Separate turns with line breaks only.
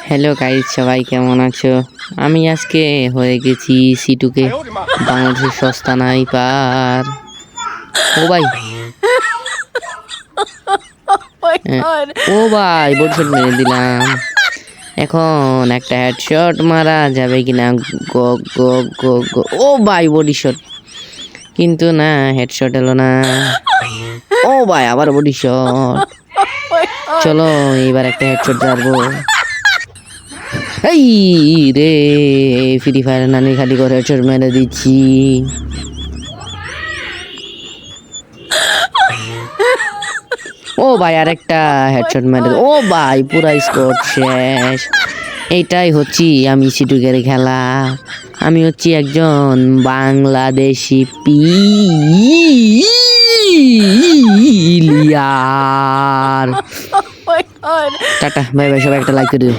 Hello guys, সবাই কেমন আছো? আমি আজকে হয়ে গেছি সিটুকে বাংলাদেশের সস্তা নাইপার। ও ভাই, ও ভাই বডি শট মেরে দিলাম। এখন একটা হেডশট মারা যাবে কিনা? গো গো গো গো। ও ভাই বডি শট, কিন্তু না, হেডশট এলো না। ও ভাই আবার বডি শট। চলো এবার একটা হেডশট মারবো। এই রে, ফ্রি ফায়ার নানি খালি করে হেডশট মেরে দিচ্ছি। ও ভাই আরেকটা হেডশট মেরে, ও ভাই পুরা স্কোর শেষ। এইটাই হচ্ছি আমি সিটুকের খেলা। আমি হচ্ছি একজন Bangladeshi player. Tata, bye bye, সবাই একটা লাইক করে দিও।